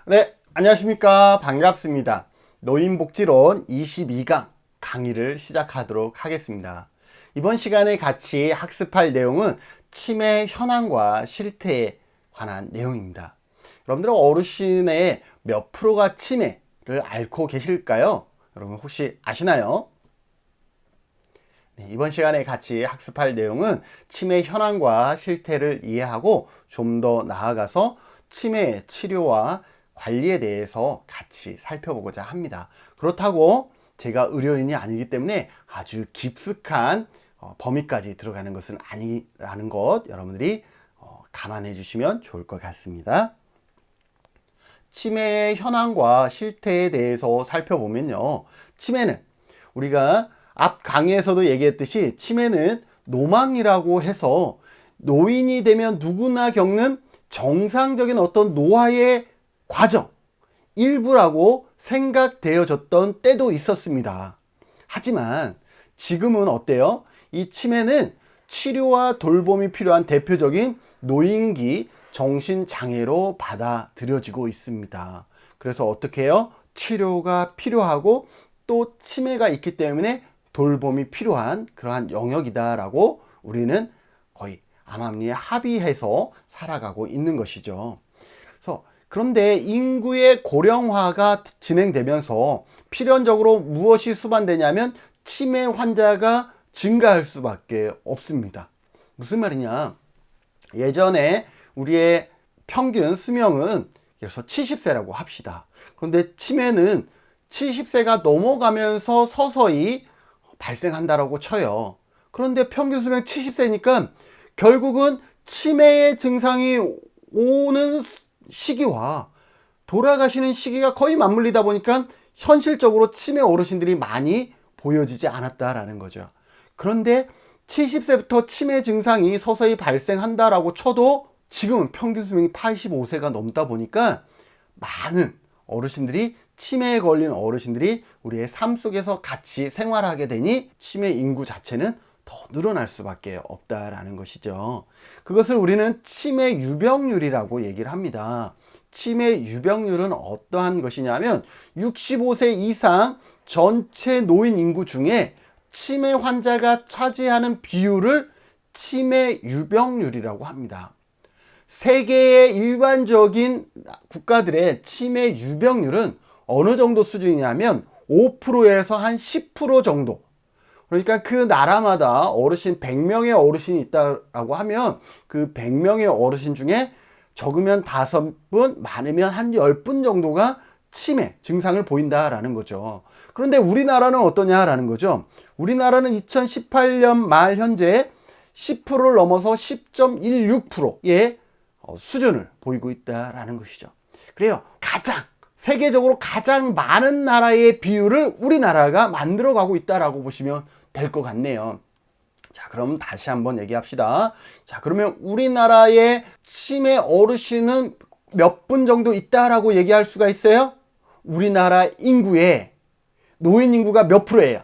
네, 안녕하십니까. 반갑습니다. 노인복지론 22강 강의를 시작하도록 하겠습니다. 이번 시간에 같이 학습할 내용은 치매 현황과 실태에 관한 내용입니다. 여러분들은 어르신의 몇 프로가 치매를 앓고 계실까요? 여러분 혹시 아시나요? 네, 이번 시간에 같이 학습할 내용은 치매 현황과 실태를 이해하고 좀 더 나아가서 치매 치료와 관리에 대해서 같이 살펴보고자 합니다. 그렇다고 제가 의료인이 아니기 때문에 아주 깊숙한 범위까지 들어가는 것은 아니라는 것 여러분들이 감안해 주시면 좋을 것 같습니다. 치매의 현황과 실태에 대해서 살펴보면요. 치매는 우리가 앞 강의에서도 얘기했듯이 치매는 노망이라고 해서 노인이 되면 누구나 겪는 정상적인 어떤 노화의 과정 일부라고 생각되어졌던 때도 있었습니다. 하지만 지금은 어때요? 이 치매는 치료와 돌봄이 필요한 대표적인 노인기 정신장애로 받아들여지고 있습니다. 그래서 어떻게 해요? 치료가 필요하고 또 치매가 있기 때문에 돌봄이 필요한 그러한 영역이다라고 우리는 거의 암암리에 합의해서 살아가고 있는 것이죠. 그런데 인구의 고령화가 진행되면서 필연적으로 무엇이 수반되냐면 치매 환자가 증가할 수밖에 없습니다. 무슨 말이냐? 예전에 우리의 평균 수명은 그래서 70세라고 합시다. 그런데 치매는 70세가 넘어가면서 서서히 발생한다라고 쳐요. 그런데 평균 수명 70세니까 결국은 치매의 증상이 오는 시기와 돌아가시는 시기가 거의 맞물리다 보니까 현실적으로 치매 어르신들이 많이 보여지지 않았다라는 거죠. 그런데 70세부터 치매 증상이 서서히 발생한다라고 쳐도 지금은 평균 수명이 85세가 넘다 보니까 많은 어르신들이 치매에 걸린 어르신들이 우리의 삶 속에서 같이 생활하게 되니 치매 인구 자체는 더 늘어날 수밖에 없다라는 것이죠. 그것을 우리는 치매 유병률이라고 얘기를 합니다. 치매 유병률은 어떠한 것이냐면 65세 이상 전체 노인 인구 중에 치매 환자가 차지하는 비율을 치매 유병률이라고 합니다. 세계의 일반적인 국가들의 치매 유병률은 어느 정도 수준이냐면 5%에서 한 10% 정도. 그러니까 그 나라마다 어르신 100명의 어르신이 있다라고 하면 그 100명의 어르신 중에 적으면 5분, 많으면 한 10분 정도가 치매 증상을 보인다라는 거죠. 그런데 우리나라는 어떠냐라는 거죠. 우리나라는 2018년 말 현재 10%를 넘어서 10.16%의 수준을 보이고 있다라는 것이죠. 그래요. 세계적으로 가장 많은 나라의 비율을 우리나라가 만들어가고 있다라고 보시면 될 것 같네요. 자, 그럼 다시 한번 얘기합시다. 자, 그러면 우리나라의 치매 어르신은 몇 분 정도 있다라고 얘기할 수가 있어요? 우리나라 인구의 노인 인구가 몇 프로예요?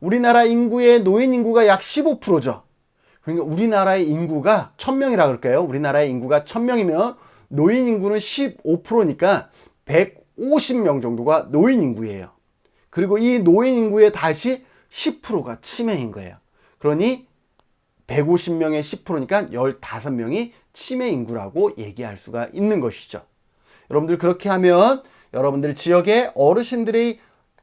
우리나라 인구의 노인 인구가 약 15%죠. 그러니까 우리나라의 인구가 1000명이라 그럴까요? 우리나라의 인구가 1000명이면 노인 인구는 15%니까 150명 정도가 노인 인구예요. 그리고 이 노인 인구의 다시 10%가 치매인 거예요. 그러니 150명의 10%니까 15명이 치매 인구라고 얘기할 수가 있는 것이죠. 여러분들 그렇게 하면 여러분들 지역의 어르신들이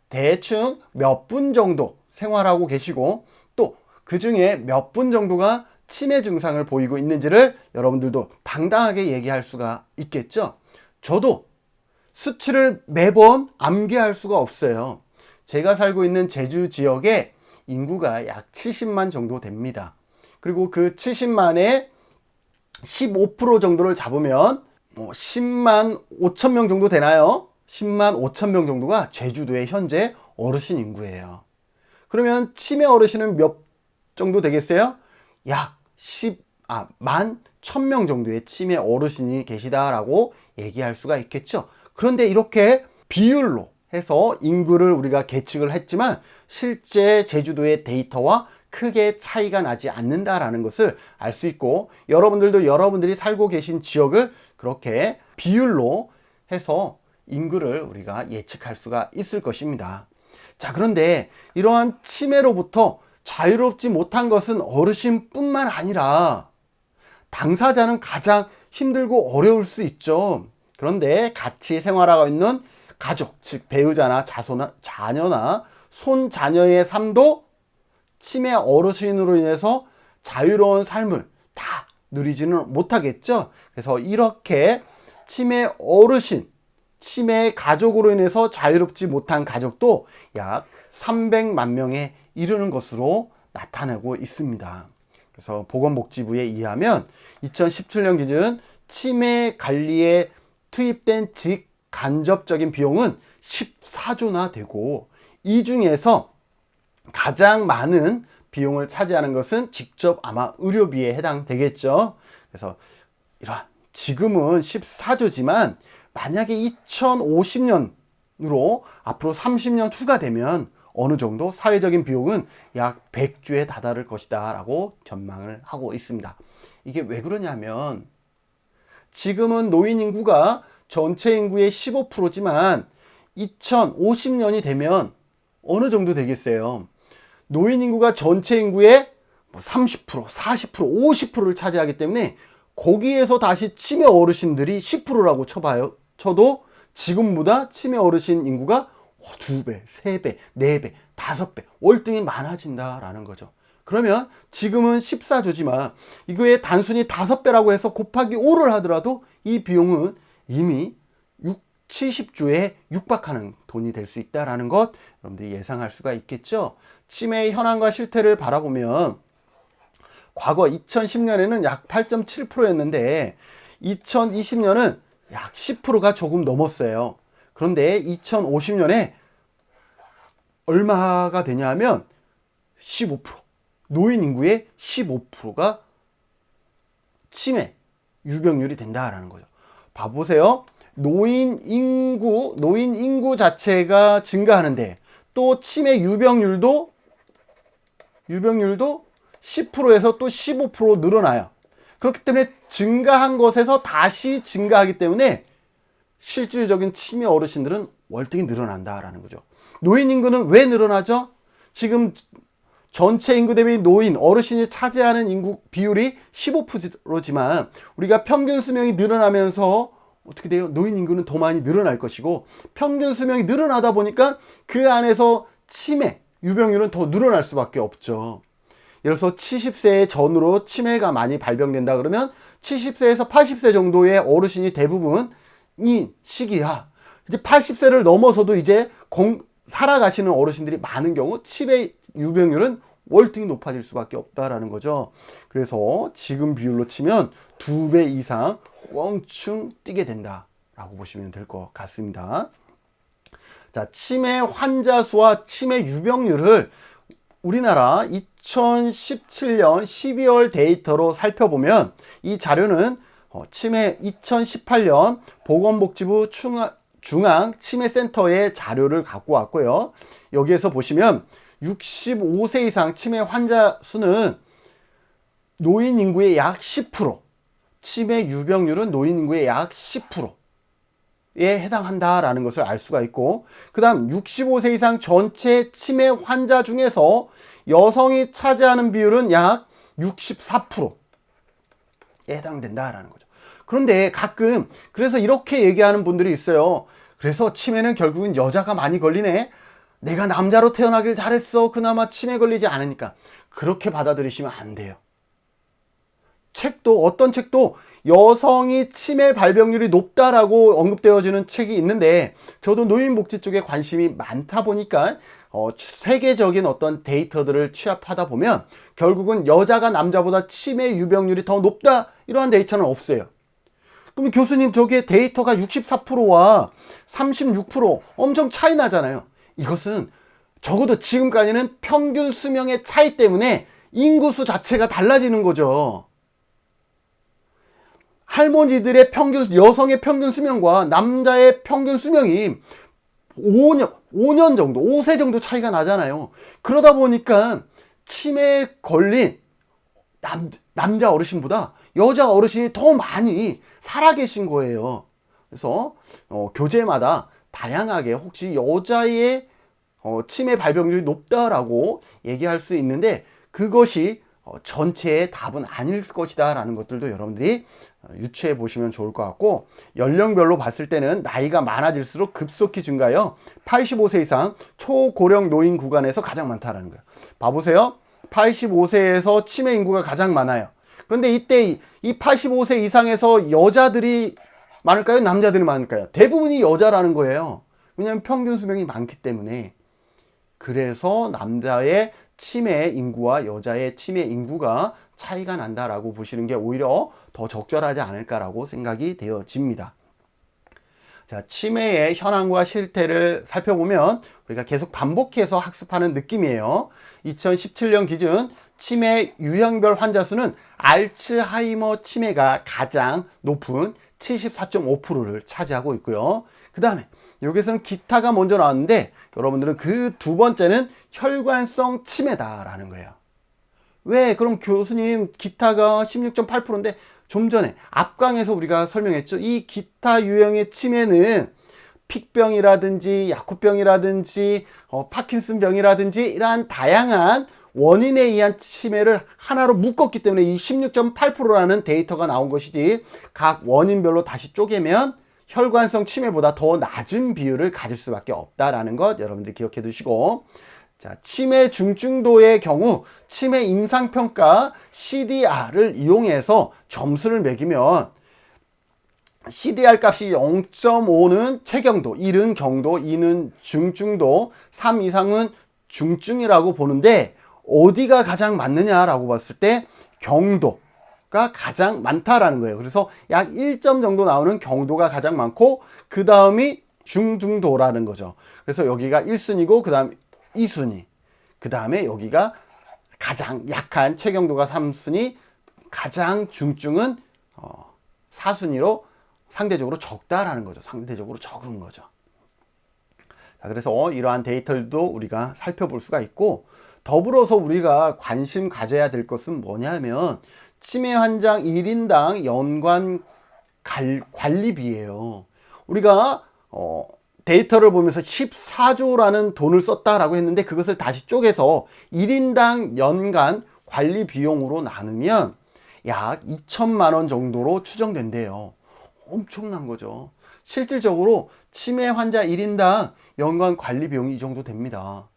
대충 몇 분 정도 생활하고 계시고 또 그 중에 몇 분 정도가 치매 증상을 보이고 있는지를 여러분들도 당당하게 얘기할 수가 있겠죠. 저도 수치를 매번 암기할 수가 없어요. 제가 살고 있는 제주 지역에 인구가 약 70만 정도 됩니다. 그리고 그 70만에 15% 정도를 잡으면 10만 5천 명 정도 되나요? 10만 5천 명 정도가 제주도의 현재 어르신 인구예요. 그러면 치매 어르신은 몇 정도 되겠어요? 약 1만 1000명 정도의 치매 어르신이 계시다라고 얘기할 수가 있겠죠. 그런데 이렇게 비율로 해서 인구를 우리가 계측을 했지만 실제 제주도의 데이터와 크게 차이가 나지 않는다라는 것을 알 수 있고 여러분들도 여러분들이 살고 계신 지역을 그렇게 비율로 해서 인구를 우리가 예측할 수가 있을 것입니다. 자, 그런데 이러한 치매로부터 자유롭지 못한 것은 어르신뿐만 아니라 당사자는 가장 힘들고 어려울 수 있죠. 그런데 같이 생활하고 있는 가족, 즉 배우자나 자녀나 손자녀의 삶도 치매 어르신으로 인해서 자유로운 삶을 다 누리지는 못하겠죠. 그래서 이렇게 치매 어르신, 치매 가족으로 인해서 자유롭지 못한 가족도 약 300만 명에 이르는 것으로 나타나고 있습니다. 그래서 보건복지부에 의하면 2017년 기준 치매 관리에 투입된 직간접적인 비용은 14조나 되고, 이 중에서 가장 많은 비용을 차지하는 것은 직접 아마 의료비에 해당되겠죠. 그래서 이러한 지금은 14조지만 만약에 2050년으로 앞으로 30년 후가 되면 어느 정도 사회적인 비용은 약 100조에 다다를 것이다 라고 전망을 하고 있습니다. 이게 왜 그러냐면 지금은 노인 인구가 전체 인구의 15%지만 2050년이 되면 어느 정도 되겠어요? 노인 인구가 전체 인구의 30%, 40%, 50%를 차지하기 때문에 거기에서 다시 치매 어르신들이 10%라고 쳐도 지금보다 치매 어르신 인구가 2배, 3배, 4배, 5배 월등히 많아진다라는 거죠. 그러면 지금은 14조지만 이거에 단순히 5배라고 해서 곱하기 5를 하더라도 이 비용은 이미 70조에 육박하는 돈이 될 수 있다는 것 여러분들이 예상할 수가 있겠죠. 치매의 현황과 실태를 바라보면 과거 2010년에는 약 8.7%였는데 2020년은 약 10%가 조금 넘었어요. 그런데 2050년에 얼마가 되냐면 15%, 노인 인구의 15%가 치매 유병률이 된다라는 거죠. 봐보세요. 노인 인구 자체가 증가하는데 또 치매 유병률도 10%에서 또 15% 늘어나요. 그렇기 때문에 증가한 것에서 다시 증가하기 때문에 실질적인 치매 어르신들은 월등히 늘어난다라는 거죠. 노인 인구는 왜 늘어나죠? 지금 전체 인구 대비 노인, 어르신이 차지하는 인구 비율이 15%지만 우리가 평균 수명이 늘어나면서 어떻게 돼요? 노인 인구는 더 많이 늘어날 것이고 평균 수명이 늘어나다 보니까 그 안에서 치매, 유병률은 더 늘어날 수밖에 없죠. 예를 들어서 70세 전후로 치매가 많이 발병된다 그러면 70세에서 80세 정도의 어르신이 대부분이 시기야. 이제 80세를 넘어서도 이제 살아가시는 어르신들이 많은 경우 치매 유병률은 월등히 높아질 수밖에 없다라는 거죠. 그래서 지금 비율로 치면 2배 이상 껑충 뛰게 된다라고 보시면 될 것 같습니다. 자, 치매 환자 수와 치매 유병률을 우리나라 2017년 12월 데이터로 살펴보면 이 자료는 치매 2018년 보건복지부 중앙치매센터의 자료를 갖고 왔고요. 여기에서 보시면 65세 이상 치매 환자 수는 노인 인구의 약 10%, 치매 유병률은 노인 인구의 약 10%에 해당한다라는 것을 알 수가 있고, 그 다음 65세 이상 전체 치매 환자 중에서 여성이 차지하는 비율은 약 64%에 해당된다라는 거죠. 그런데 가끔 그래서 이렇게 얘기하는 분들이 있어요. 그래서 치매는 결국은 여자가 많이 걸리네. 내가 남자로 태어나길 잘했어. 그나마 치매 걸리지 않으니까. 그렇게 받아들이시면 안 돼요. 어떤 책도 여성이 치매 발병률이 높다라고 언급되어지는 책이 있는데 저도 노인복지 쪽에 관심이 많다 보니까 세계적인 어떤 데이터들을 취합하다 보면 결국은 여자가 남자보다 치매 유병률이 더 높다 이러한 데이터는 없어요. 그럼 교수님 저게 데이터가 64%와 36% 엄청 차이 나잖아요. 이것은 적어도 지금까지는 평균 수명의 차이 때문에 인구수 자체가 달라지는 거죠. 할머니들의 여성의 평균 수명과 남자의 평균 수명이 5년 정도, 5세 정도 차이가 나잖아요. 그러다 보니까 치매에 걸린 남자 어르신보다 여자 어르신이 더 많이 살아계신 거예요. 그래서 교재마다 다양하게 혹시 여자의 치매 발병률이 높다라고 얘기할 수 있는데 그것이 전체의 답은 아닐 것이다 라는 것들도 여러분들이 유추해 보시면 좋을 것 같고, 연령별로 봤을 때는 나이가 많아질수록 급속히 증가해요. 85세 이상 초고령 노인 구간에서 가장 많다라는 거예요. 봐보세요. 85세에서 치매 인구가 가장 많아요. 그런데 이때 이 85세 이상에서 여자들이 많을까요? 남자들이 많을까요? 대부분이 여자라는 거예요. 왜냐하면 평균 수명이 많기 때문에. 그래서 남자의 치매 인구와 여자의 치매 인구가 차이가 난다라고 보시는 게 오히려 더 적절하지 않을까라고 생각이 되어집니다. 자, 치매의 현황과 실태를 살펴보면 우리가 계속 반복해서 학습하는 느낌이에요. 2017년 기준 치매 유형별 환자 수는 알츠하이머 치매가 가장 높은 74.5%를 차지하고 있고요. 그 다음에 여기서는 기타가 먼저 나왔는데 여러분들은 그 두 번째는 혈관성 치매다라는 거예요. 왜? 그럼 교수님 기타가 16.8%인데 좀 전에 앞강에서 우리가 설명했죠. 이 기타 유형의 치매는 픽병이라든지 야쿠병이라든지 파킨슨병이라든지 이러한 다양한 원인에 의한 치매를 하나로 묶었기 때문에 이 16.8%라는 데이터가 나온 것이지, 각 원인별로 다시 쪼개면 혈관성 치매보다 더 낮은 비율을 가질 수밖에 없다라는 것 여러분들 기억해 두시고, 자, 치매 중증도의 경우 치매 임상평가 CDR을 이용해서 점수를 매기면 CDR 값이 0.5는 최경도, 1은 경도, 2는 중증도, 3 이상은 중증이라고 보는데 어디가 가장 많느냐라고 봤을 때 경도가 가장 많다라는 거예요. 그래서 약 1점 정도 나오는 경도가 가장 많고 그 다음이 중등도라는 거죠. 그래서 여기가 1순위고 그 다음 2순위, 그 다음에 여기가 가장 약한 최경도가 3순위, 가장 중증은 4순위로 상대적으로 적다라는 거죠. 상대적으로 적은 거죠. 자, 그래서 이러한 데이터들도 우리가 살펴볼 수가 있고, 더불어서 우리가 관심 가져야 될 것은 뭐냐면 치매 환자 1인당 연간 관리비예요. 우리가 데이터를 보면서 14조라는 돈을 썼다라고 했는데 그것을 다시 쪼개서 1인당 연간 관리 비용으로 나누면 약 2천만 원 정도로 추정된대요. 엄청난 거죠. 실질적으로 치매 환자 1인당 연간 관리 비용이 이 정도 됩니다.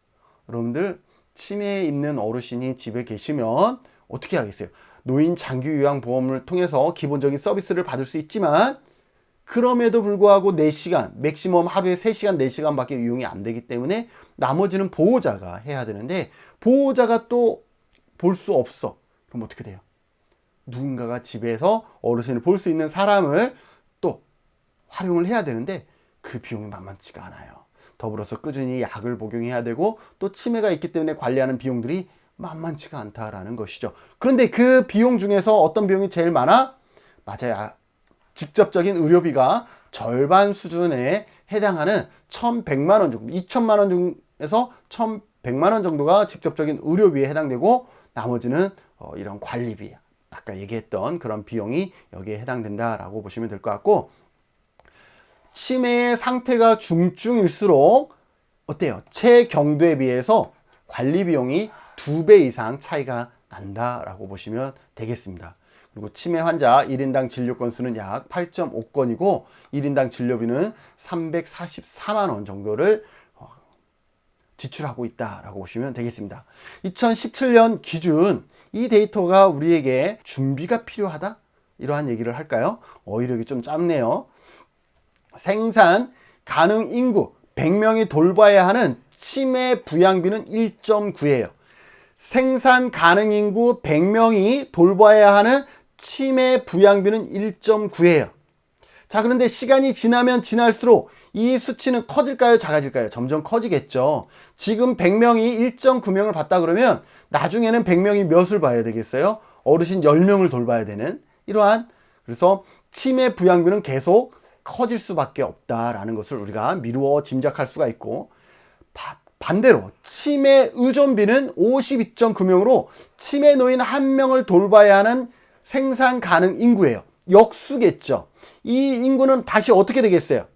여러분들 치매에 있는 어르신이 집에 계시면 어떻게 하겠어요? 노인 장기 요양 보험을 통해서 기본적인 서비스를 받을 수 있지만 그럼에도 불구하고 4시간, 맥시멈 하루에 3시간, 4시간 밖에 이용이 안 되기 때문에 나머지는 보호자가 해야 되는데 보호자가 또 볼 수 없어. 그럼 어떻게 돼요? 누군가가 집에서 어르신을 볼 수 있는 사람을 또 활용을 해야 되는데 그 비용이 만만치가 않아요. 더불어서 꾸준히 약을 복용해야 되고 또 치매가 있기 때문에 관리하는 비용들이 만만치가 않다라는 것이죠. 그런데 그 비용 중에서 어떤 비용이 제일 많아? 맞아요. 직접적인 의료비가 절반 수준에 해당하는 1,100만 원 정도, 2천만 원 중에서 1,100만 원 정도가 직접적인 의료비에 해당되고 나머지는 이런 관리비, 아까 얘기했던 그런 비용이 여기에 해당된다라고 보시면 될 것 같고, 치매의 상태가 중증일수록 어때요? 체경도에 비해서 관리 비용이 2배 이상 차이가 난다라고 보시면 되겠습니다. 그리고 치매 환자 1인당 진료 건수는 약 8.5건이고 1인당 진료비는 344만 원 정도를 지출하고 있다라고 보시면 되겠습니다. 2017년 기준 이 데이터가 우리에게 준비가 필요하다? 이러한 얘기를 할까요? 어휘력이 좀 짧네요. 생산 가능 인구 100명이 돌봐야 하는 치매 부양비는 1.9예요. 생산 가능 인구 100명이 돌봐야 하는 치매 부양비는 1.9예요. 자, 그런데 시간이 지나면 지날수록 이 수치는 커질까요? 작아질까요? 점점 커지겠죠. 지금 100명이 1.9명을 봤다 그러면 나중에는 100명이 몇을 봐야 되겠어요? 어르신 10명을 돌봐야 되는 이러한, 그래서 치매 부양비는 계속 커질 수밖에 없다라는 것을 우리가 미루어 짐작할 수가 있고, 반대로 치매 의존비는 52.9명으로 치매 노인 1명을 돌봐야 하는 생산 가능 인구예요. 역수겠죠. 이 인구는 다시 어떻게 되겠어요?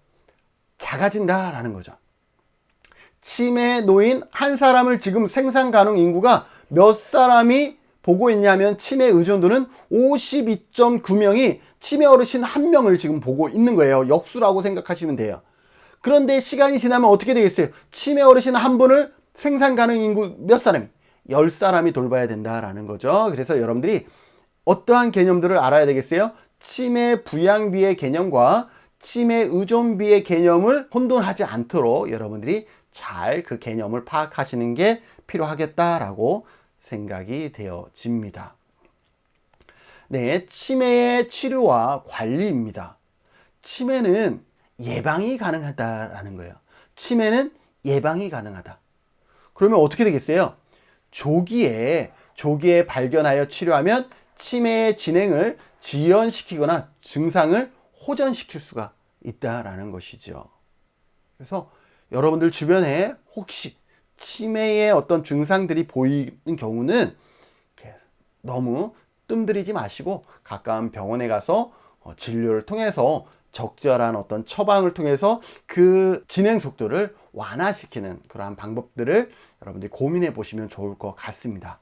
작아진다라는 거죠. 치매에 놓인 한 사람을 지금 생산 가능 인구가 몇 사람이 보고 있냐면 치매 의존도는 52.9명이 치매 어르신 1명을 지금 보고 있는 거예요. 역수라고 생각하시면 돼요. 그런데 시간이 지나면 어떻게 되겠어요? 치매 어르신 1분을 생산 가능 인구 몇 사람이? 10사람이 돌봐야 된다라는 거죠. 그래서 여러분들이 어떠한 개념들을 알아야 되겠어요? 치매 부양비의 개념과 치매 의존비의 개념을 혼돈하지 않도록 여러분들이 잘 그 개념을 파악하시는 게 필요하겠다라고 생각이 되어집니다. 네, 치매의 치료와 관리입니다. 치매는 예방이 가능하다라는 거예요. 치매는 예방이 가능하다. 그러면 어떻게 되겠어요? 조기에 발견하여 치료하면 치매의 진행을 지연시키거나 증상을 호전시킬 수가 있다라는 것이죠. 그래서 여러분들 주변에 혹시 치매의 어떤 증상들이 보이는 경우는 너무 뜸들이지 마시고 가까운 병원에 가서 진료를 통해서 적절한 어떤 처방을 통해서 그 진행 속도를 완화시키는 그러한 방법들을 여러분들이 고민해 보시면 좋을 것 같습니다.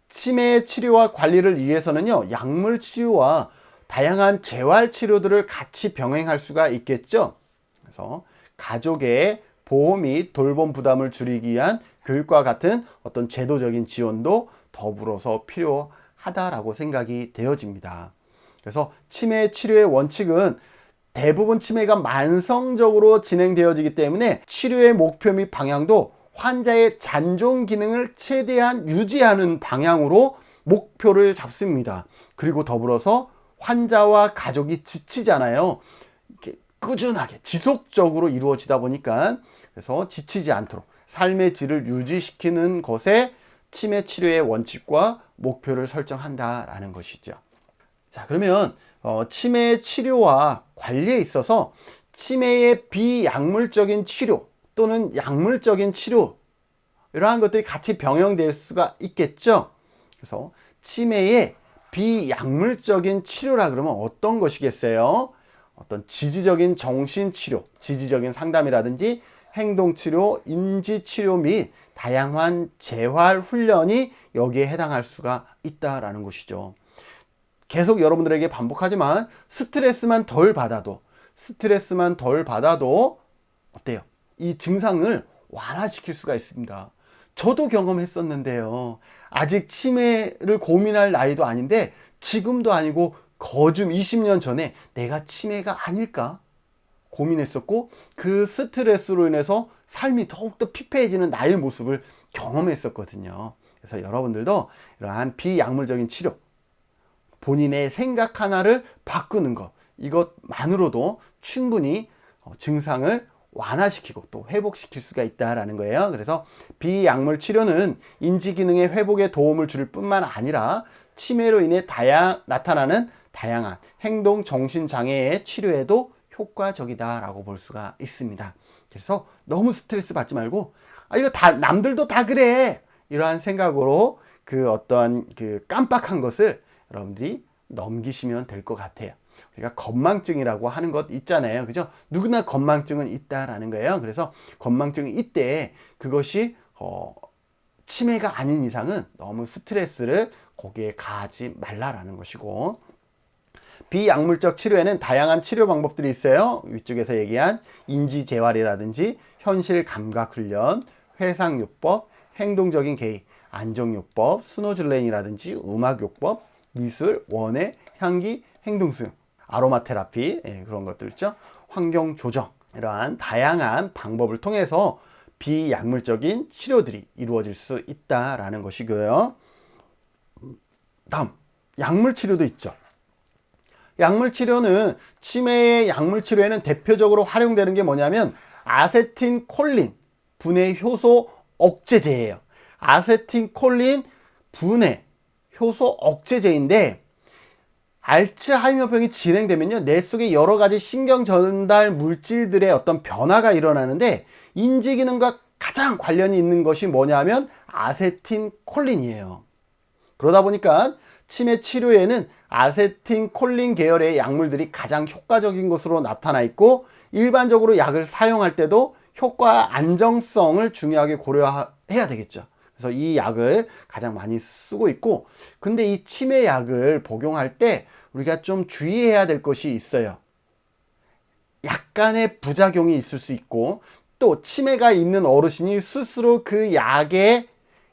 치매 치료와 관리를 위해서는요, 약물 치료와 다양한 재활 치료들을 같이 병행할 수가 있겠죠. 그래서 가족의 보호 및 돌봄 부담을 줄이기 위한 교육과 같은 어떤 제도적인 지원도 더불어서 필요하다라고 생각이 되어집니다. 그래서 치매 치료의 원칙은 대부분 치매가 만성적으로 진행되어지기 때문에 치료의 목표 및 방향도 환자의 잔존 기능을 최대한 유지하는 방향으로 목표를 잡습니다. 그리고 더불어서 환자와 가족이 지치잖아요. 이렇게 꾸준하게 지속적으로 이루어지다 보니까 그래서 지치지 않도록 삶의 질을 유지시키는 것에 치매 치료의 원칙과 목표를 설정한다라는 것이죠. 자, 그러면 치매 치료와 관리에 있어서 치매의 비약물적인 치료 또는 약물적인 치료 이러한 것들이 같이 병행될 수가 있겠죠. 그래서 치매의 비약물적인 치료라 그러면 어떤 것이겠어요? 어떤 지지적인 정신치료, 지지적인 상담이라든지 행동치료, 인지치료 및 다양한 재활훈련이 여기에 해당할 수가 있다라는 것이죠. 계속 여러분들에게 반복하지만 스트레스만 덜 받아도 어때요? 이 증상을 완화시킬 수가 있습니다. 저도 경험했었는데요. 아직 치매를 고민할 나이도 아닌데 지금도 아니고 거좀 20년 전에 내가 치매가 아닐까 고민했었고 그 스트레스로 인해서 삶이 더욱더 피폐해지는 나의 모습을 경험했었거든요. 그래서 여러분들도 이러한 비약물적인 치료, 본인의 생각 하나를 바꾸는 것, 이것만으로도 충분히 증상을 완화시키고 또 회복시킬 수가 있다라는 거예요. 그래서 비약물 치료는 인지 기능의 회복에 도움을 줄 뿐만 아니라 치매로 인해 나타나는 다양한 행동 정신 장애의 치료에도 효과적이다라고 볼 수가 있습니다. 그래서 너무 스트레스 받지 말고 이거 다 남들도 다 그래 이러한 생각으로 그 어떤 그 깜빡한 것을 여러분들이 넘기시면 될 것 같아요. 우리가 건망증이라고 하는 것 있잖아요. 그죠? 누구나 건망증은 있다라는 거예요. 그래서 건망증이 있대 그것이 치매가 아닌 이상은 너무 스트레스를 거기에 가하지 말라라는 것이고, 비약물적 치료에는 다양한 치료 방법들이 있어요. 위쪽에서 얘기한 인지재활이라든지 현실 감각 훈련, 회상요법, 행동적인 개의, 안정요법, 스노즐랭이라든지 음악요법, 미술, 원예, 향기, 행동수용, 아로마 테라피, 그런 것들 있죠. 환경 조정, 이러한 다양한 방법을 통해서 비약물적인 치료들이 이루어질 수 있다라는 것이고요. 다음, 약물 치료도 있죠. 약물 치료는 치매의 약물 치료에는 대표적으로 활용되는 게 뭐냐면 아세틴콜린 분해 효소 억제제예요. 아세틴콜린 분해 효소 억제제인데 알츠하이머병이 진행되면요, 뇌 속에 여러 가지 신경 전달 물질들의 어떤 변화가 일어나는데 인지 기능과 가장 관련이 있는 것이 뭐냐면 아세틴콜린이에요. 그러다 보니까 치매 치료에는 아세틴콜린 계열의 약물들이 가장 효과적인 것으로 나타나 있고, 일반적으로 약을 사용할 때도 효과 안정성을 중요하게 고려해야 되겠죠. 그래서 이 약을 가장 많이 쓰고 있고, 근데 이 치매 약을 복용할 때 우리가 좀 주의해야 될 것이 있어요. 약간의 부작용이 있을 수 있고, 또 치매가 있는 어르신이 스스로 그 약의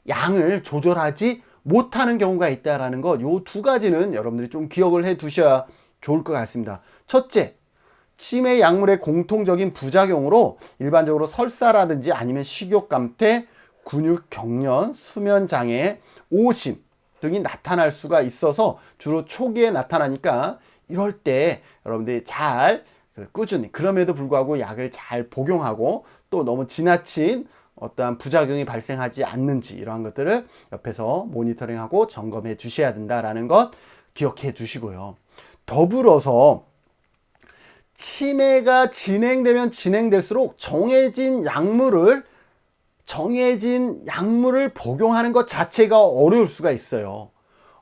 양을 조절하지 못하는 경우가 있다라는 것, 요 두 가지는 여러분들이 좀 기억을 해 두셔야 좋을 것 같습니다. 첫째, 치매 약물의 공통적인 부작용으로 일반적으로 설사라든지 아니면 식욕감퇴, 근육 경련, 수면 장애, 오심 등이 나타날 수가 있어서 주로 초기에 나타나니까, 이럴 때 여러분들이 잘 꾸준히, 그럼에도 불구하고 약을 잘 복용하고 또 너무 지나친 어떠한 부작용이 발생하지 않는지, 이러한 것들을 옆에서 모니터링하고 점검해 주셔야 된다라는 것 기억해 두시고요. 더불어서 치매가 진행되면 진행될수록 정해진 약물을 복용하는 것 자체가 어려울 수가 있어요.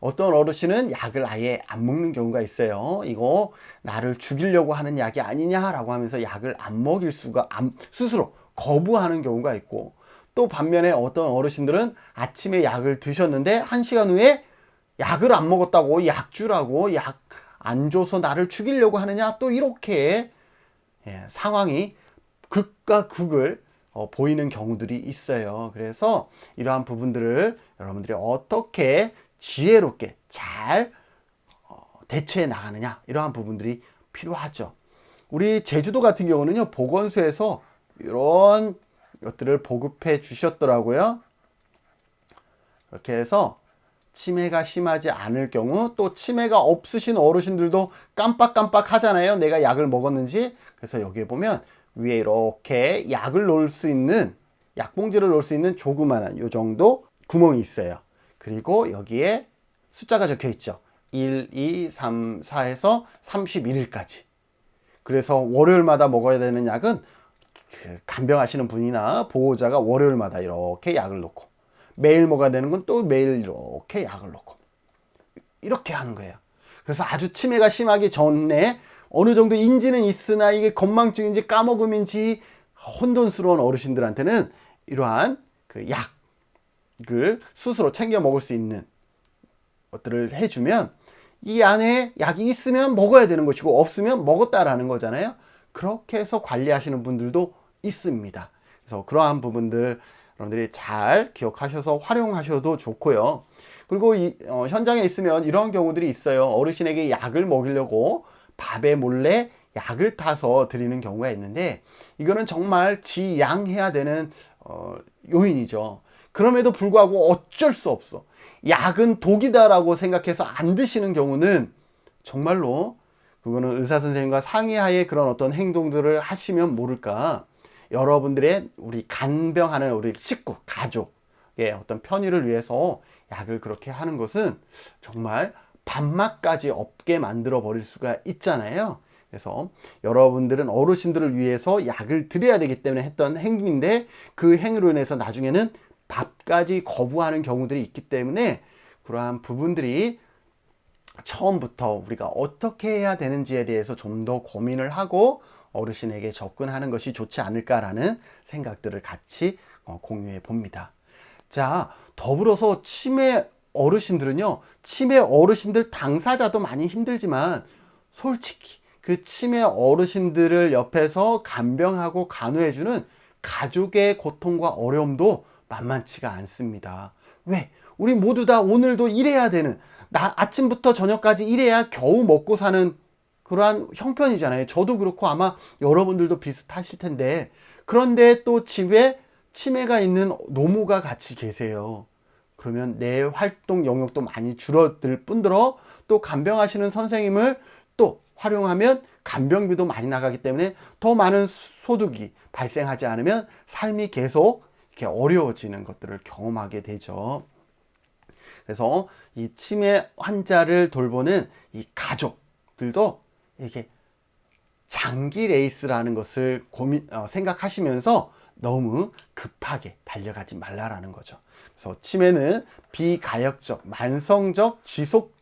어떤 어르신은 약을 아예 안 먹는 경우가 있어요. 이거 나를 죽이려고 하는 약이 아니냐라고 하면서 약을 안 먹일 수가, 스스로 거부하는 경우가 있고, 또 반면에 어떤 어르신들은 아침에 약을 드셨는데 1시간 후에 약을 안 먹었다고 약 주라고 약 안 줘서 나를 죽이려고 하느냐, 또 이렇게 상황이 극과 극을 보이는 경우들이 있어요. 그래서 이러한 부분들을 여러분들이 어떻게 지혜롭게 잘 대처해 나가느냐, 이러한 부분들이 필요하죠. 우리 제주도 같은 경우는요, 보건소에서 이런 것들을 보급해 주셨더라고요. 이렇게 해서 치매가 심하지 않을 경우, 또 치매가 없으신 어르신들도 깜빡깜빡 하잖아요, 내가 약을 먹었는지. 그래서 여기에 보면 위에 이렇게 약을 넣을 수 있는, 약봉지를 넣을 수 있는 조그만한 요 정도 구멍이 있어요. 그리고 여기에 숫자가 적혀 있죠. 1, 2, 3, 4에서 31일까지. 그래서 월요일마다 먹어야 되는 약은 간병하시는 분이나 보호자가 월요일마다 이렇게 약을 넣고, 매일 먹어야 되는 건 또 매일 이렇게 약을 넣고, 이렇게 하는 거예요. 그래서 아주 치매가 심하기 전에 어느 정도 인지는 있으나 이게 건망증인지 까먹음인지 혼돈스러운 어르신들한테는 이러한 그 약을 스스로 챙겨 먹을 수 있는 것들을 해주면, 이 안에 약이 있으면 먹어야 되는 것이고 없으면 먹었다라는 거잖아요. 그렇게 해서 관리하시는 분들도 있습니다. 그래서 그러한 부분들 여러분들이 잘 기억하셔서 활용하셔도 좋고요. 그리고 현장에 있으면 이런 경우들이 있어요. 어르신에게 약을 먹이려고 밥에 몰래 약을 타서 드리는 경우가 있는데, 이거는 정말 지양해야 되는 요인이죠. 그럼에도 불구하고 어쩔 수 없어. 약은 독이다라고 생각해서 안 드시는 경우는 정말로 그거는 의사 선생님과 상의하에 그런 어떤 행동들을 하시면 모를까, 여러분들의 우리 간병하는 우리 식구, 가족의 어떤 편의를 위해서 약을 그렇게 하는 것은 정말 밥맛까지 없게 만들어 버릴 수가 있잖아요. 그래서 여러분들은 어르신들을 위해서 약을 드려야 되기 때문에 했던 행위인데, 그 행위로 인해서 나중에는 밥까지 거부하는 경우들이 있기 때문에, 그러한 부분들이 처음부터 우리가 어떻게 해야 되는지에 대해서 좀 더 고민을 하고 어르신에게 접근하는 것이 좋지 않을까라는 생각들을 같이 공유해 봅니다. 자, 더불어서 치매 어르신들은요, 치매 어르신들 당사자도 많이 힘들지만 솔직히 그 치매 어르신들을 옆에서 간병하고 간호해주는 가족의 고통과 어려움도 만만치가 않습니다. 왜? 우리 모두 다 오늘도 일해야 되는, 아침부터 저녁까지 일해야 겨우 먹고 사는 그러한 형편이잖아요. 저도 그렇고 아마 여러분들도 비슷하실 텐데, 그런데 또 집에 치매가 있는 노모가 같이 계세요. 그러면 내 활동 영역도 많이 줄어들 뿐더러 또 간병하시는 선생님을 또 활용하면 간병비도 많이 나가기 때문에 더 많은 소득이 발생하지 않으면 삶이 계속 이렇게 어려워지는 것들을 경험하게 되죠. 그래서 이 치매 환자를 돌보는 이 가족들도 이게 장기 레이스라는 것을 생각하시면서 너무 급하게 달려가지 말라라는 거죠. 그래서 치매는 비가역적, 만성적, 지속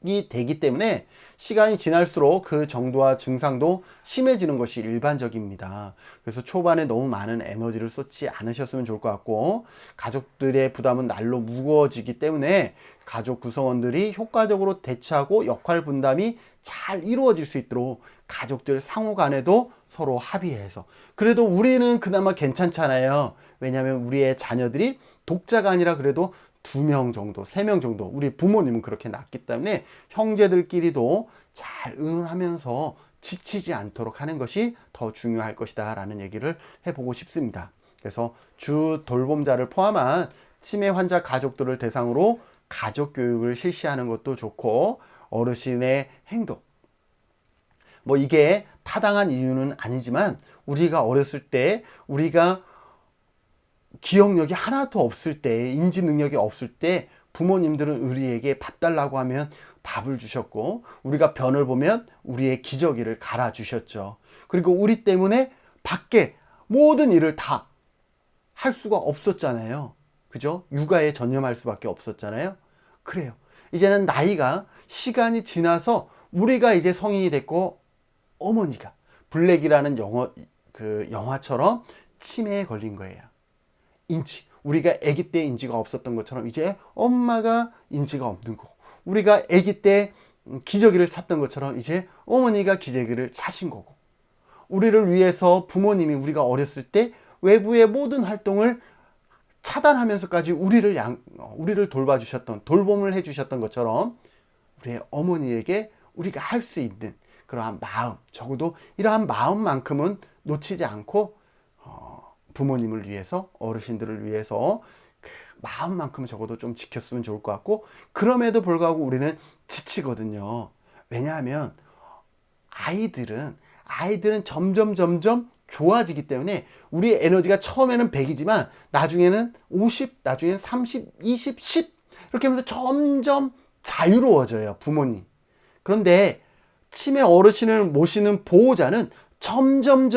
되기 때문에 시간이 지날수록 그 정도와 증상도 심해지는 것이 일반적입니다. 그래서 초반에 너무 많은 에너지를 쏟지 않으셨으면 좋을 것 같고, 가족들의 부담은 날로 무거워지기 때문에 가족 구성원들이 효과적으로 대처하고 역할 분담이 잘 이루어질 수 있도록 가족들 상호 간에도 서로 합의해서, 그래도 우리는 그나마 괜찮잖아요. 왜냐하면 우리의 자녀들이 독자가 아니라 그래도 2명 정도, 3명 정도, 우리 부모님은 그렇게 낳기 때문에 형제들끼리도 잘 의논하면서 지치지 않도록 하는 것이 더 중요할 것이다 라는 얘기를 해보고 싶습니다. 그래서 주 돌봄자를 포함한 치매 환자 가족들을 대상으로 가족 교육을 실시하는 것도 좋고, 어르신의 행동, 뭐 이게 타당한 이유는 아니지만 우리가 어렸을 때, 우리가 기억력이 하나도 없을 때, 인지 능력이 없을 때 부모님들은 우리에게 밥 달라고 하면 밥을 주셨고, 우리가 변을 보면 우리의 기저귀를 갈아 주셨죠. 그리고 우리 때문에 밖에 모든 일을 다 할 수가 없었잖아요. 그죠? 육아에 전념할 수밖에 없었잖아요. 그래요. 이제는 나이가, 시간이 지나서 우리가 이제 성인이 됐고, 어머니가 블랙이라는 영화처럼 치매에 걸린 거예요. 인지, 우리가 아기 때 인지가 없었던 것처럼 이제 엄마가 인지가 없는 거고, 우리가 아기 때 기저귀를 찾던 것처럼 이제 어머니가 기저귀를 찾으신 거고, 우리를 위해서 부모님이 우리가 어렸을 때 외부의 모든 활동을 차단하면서까지 우리를 돌봐주셨던, 돌봄을 해주셨던 것처럼 우리의 어머니에게 우리가 할 수 있는 그러한 마음, 적어도 이러한 마음만큼은 놓치지 않고 부모님을 위해서, 어르신들을 위해서 그 마음만큼은 적어도 좀 지켰으면 좋을 것 같고, 그럼에도 불구하고 우리는 지치거든요. 왜냐하면 아이들은 점점 좋아지기 때문에 우리의 에너지가 처음에는 100이지만 나중에는 50, 나중에는 30, 20, 10 이렇게 하면서 점점 자유로워져요, 부모님. 그런데 치매 어르신을 모시는 보호자는 점점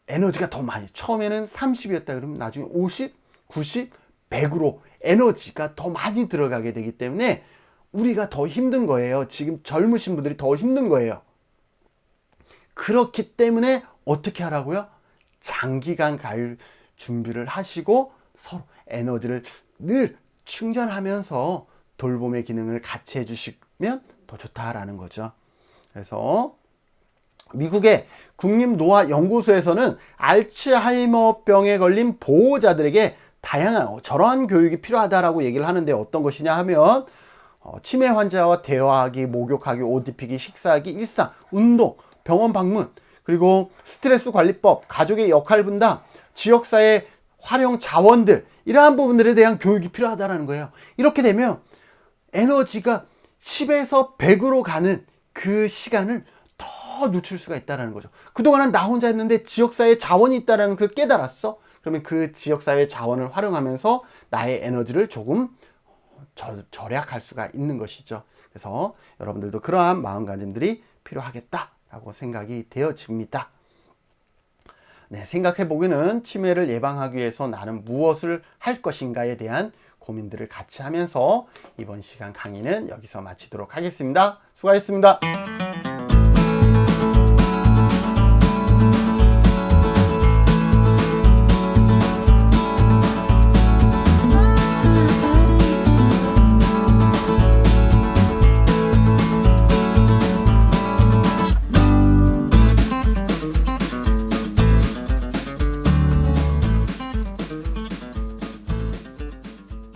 에너지가 더 많이, 처음에는 30이었다 그러면 나중에 50, 90, 100으로 에너지가 더 많이 들어가게 되기 때문에 우리가 더 힘든 거예요. 지금 젊으신 분들이 더 힘든 거예요. 그렇기 때문에 어떻게 하라고요? 장기간 갈 준비를 하시고 서로 에너지를 늘 충전하면서 돌봄의 기능을 같이 해주시면 더 좋다라는 거죠. 그래서 미국의 국립노화연구소에서는 알츠하이머병에 걸린 보호자들에게 다양한 저러한 교육이 필요하다라고 얘기를 하는데, 어떤 것이냐 하면 치매 환자와 대화하기, 목욕하기, 옷 입히기, 식사하기, 일상, 운동, 병원 방문, 그리고 스트레스 관리법, 가족의 역할 분담, 지역사회 활용 자원들, 이러한 부분들에 대한 교육이 필요하다는 거예요. 이렇게 되면 에너지가 10에서 100으로 가는 그 시간을 더 늦출 수가 있다는 거죠. 그동안은 나 혼자 했는데 지역사회에 자원이 있다는 걸 깨달았어. 그러면 그 지역사회 자원을 활용하면서 나의 에너지를 조금 절약할 수가 있는 것이죠. 그래서 여러분들도 그러한 마음가짐들이 필요하겠다라고 생각이 되어집니다. 네, 생각해보기는 치매를 예방하기 위해서 나는 무엇을 할 것인가에 대한 고민들을 같이 하면서 이번 시간 강의는 여기서 마치도록 하겠습니다. 수고하셨습니다.